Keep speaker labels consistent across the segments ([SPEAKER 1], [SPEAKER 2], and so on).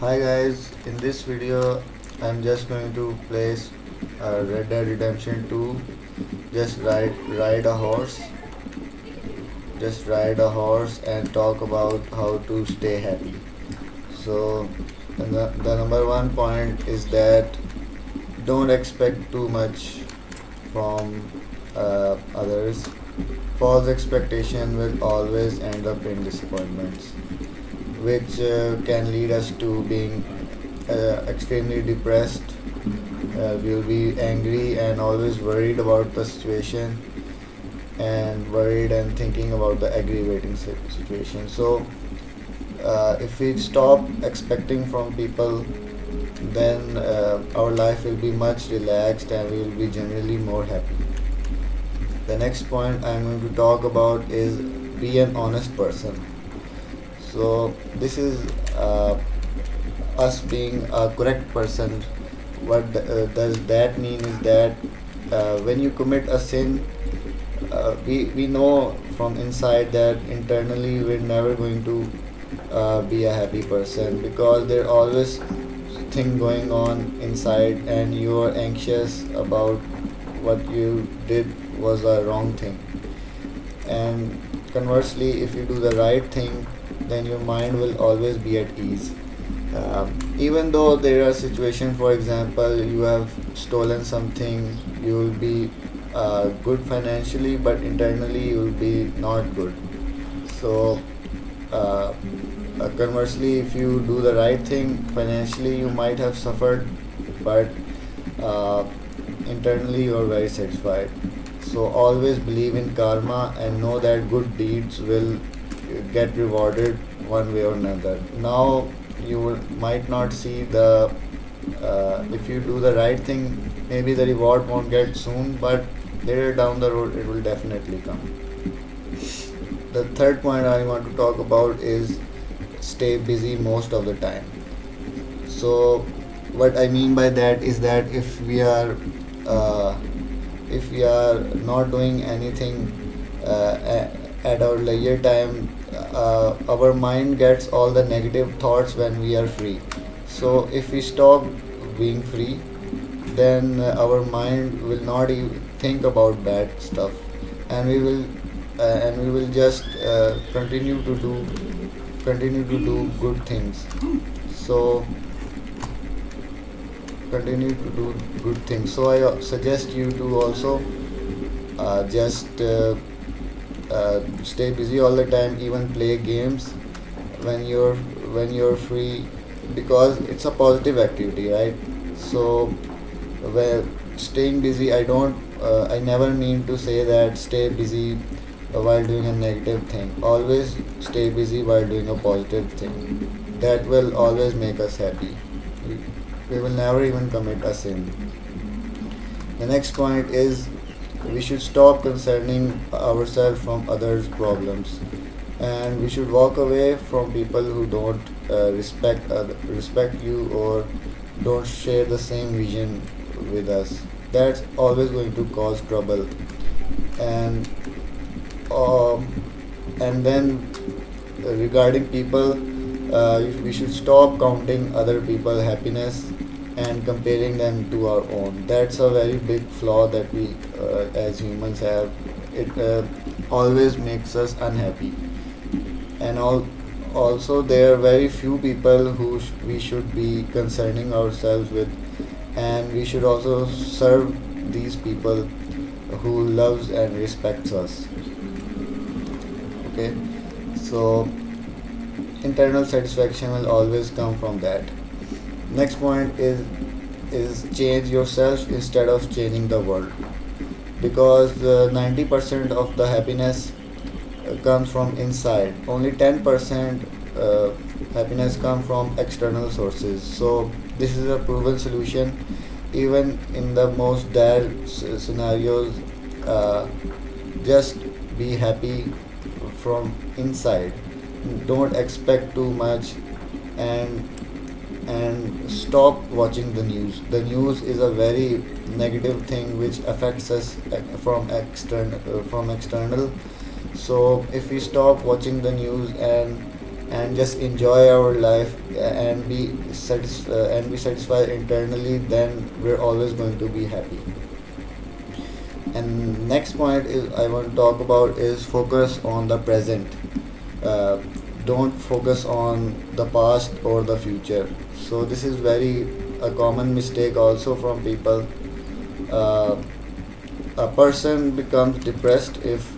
[SPEAKER 1] Hi guys, in this video I'm just going to place Red Dead Redemption 2. Just ride a horse and talk about how to stay happy. So the number one point is that don't expect too much from others. False expectation will always end up in disappointments, which can lead us to being extremely depressed. We'll be angry and always worried about the situation, and worried and thinking about the aggravating situation. So, if we stop expecting from people, then our life will be much relaxed and we will be generally more happy. The next point I'm going to talk about is be an honest person. So this is us being a correct person. What does that mean is that when you commit a sin, we know from inside that internally we're never going to be a happy person, because there always thing going on inside and you're anxious about what you did was a wrong thing. And conversely, if you do the right thing, then your mind will always be at ease. Even though there are situations, for example, you have stolen something, you will be good financially, but internally you will be not good. So, uh, conversely, if you do the right thing financially, you might have suffered, but uh, internally you are very satisfied. So always believe in karma and know that good deeds will get rewarded one way or another. Now might not see the if you do the right thing, maybe the reward won't get soon, but later down the road it will definitely come. The third point I want to talk about is stay busy most of the time. So what I mean by that is that uh, if we are not doing anything at our leisure time, our mind gets all the negative thoughts when we are free. So if we stop being free, then our mind will not even think about bad stuff, and we will just continue to do good things. So continue to do good things. So I suggest you to also just stay busy all the time, even play games when you're free, because it's a positive activity, right? So where staying busy, I never mean to say that stay busy while doing a negative thing. Always stay busy while doing a positive thing. That will always make us happy. We will never even commit a sin. The next point is we should stop concerning ourselves from others' problems, and we should walk away from people who don't respect you or don't share the same vision with us. That's always going to cause trouble. And um, and then regarding people, we should stop counting other people's happiness and comparing them to our own. That's a very big flaw that we as humans have. It always makes us unhappy. And also there are very few people who we should be concerning ourselves with, and we should also serve these people who loves and respects us. Okay, so internal satisfaction will always come from that. Next point is change yourself instead of changing the world, because 90% of the happiness comes from inside. Only 10% happiness comes from external sources. So this is a proven solution. Even in the most dire scenarios, uh, just be happy from inside. Don't expect too much, and stop watching the news. The news is a very negative thing which affects us from external. So if we stop watching the news and and just enjoy our life and be satisfied internally, then we're always going to be happy. And next point is I want to talk about is focus on the present. uh, don't focus on the past or the future. So this is very a common mistake also from people. uh, a person becomes depressed if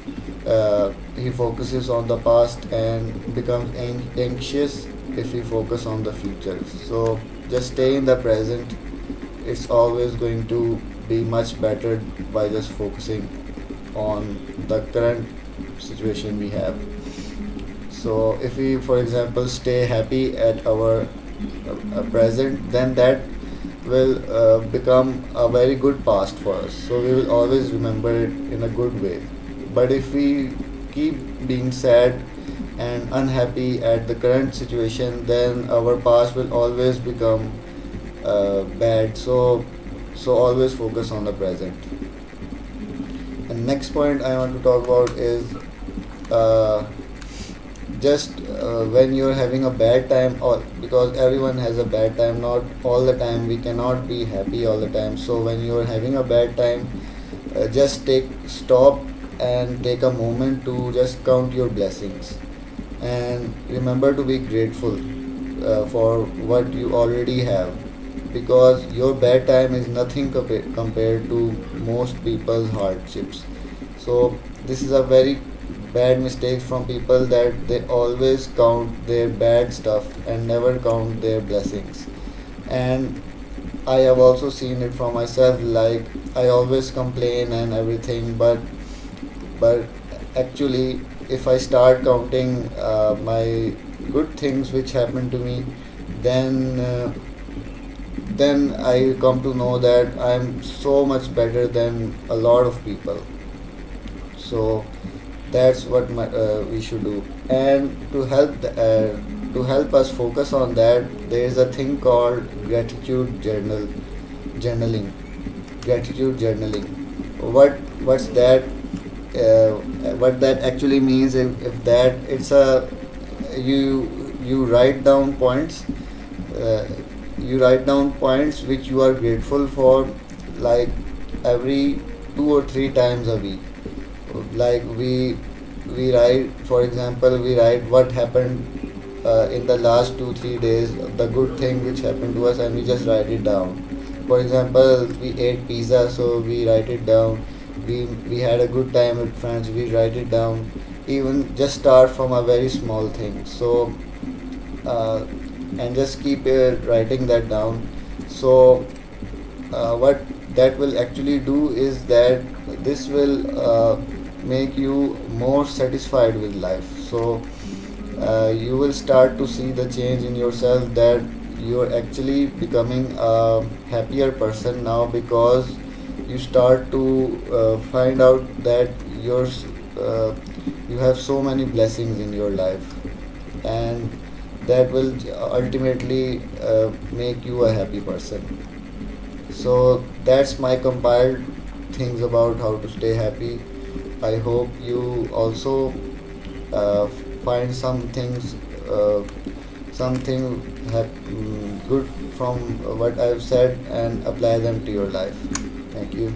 [SPEAKER 1] he focuses on the past, and becomes anxious if he focus on the future. So just stay in the present. It's always going to be much better by just focusing on the current situation we have. So if we, for example, stay happy at our present, then that will become a very good past for us. So we will always remember it in a good way. But if we keep being sad and unhappy at the current situation, then our past will always become bad. So always focus on the present. And next point I want to talk about is uh, just when you're having a bad time, or because everyone has a bad time, not all the time, we cannot be happy all the time. So when you're having a bad time, just take stop and take a moment to just count your blessings, and remember to be grateful for what you already have, because your bad time is nothing compared to most people's hardships. So this is a very bad mistake from people, that they always count their bad stuff and never count their blessings. And I have also seen it from myself, like I always complain and everything, but actually if I start counting my good things which happen to me, then then I come to know that I'm so much better than a lot of people. So that's what we should do. And to help us focus on that, there is a thing called journaling. Gratitude journaling. What's that? What that actually means, if that it's a you write down points. Uh, you write down points which you are grateful for, like every 2 or 3 times a week. Like we write, for example, we write what happened in the last 2 3 days, the good thing which happened to us, and we just write it down. For example, we ate pizza, so we write it down. We had a good time with friends, we write it down. Even just start from a very small thing. So uh, and just keep writing that down. So what that will actually do is that this will make you more satisfied with life. So you will start to see the change in yourself, that you're actually becoming a happier person now, because you start to find out that uh, you have so many blessings in your life, and that will ultimately make you a happy person. So that's my compiled things about how to stay happy. I hope you also uh, find some things, something good from what I've said, and apply them to your life. Thank you.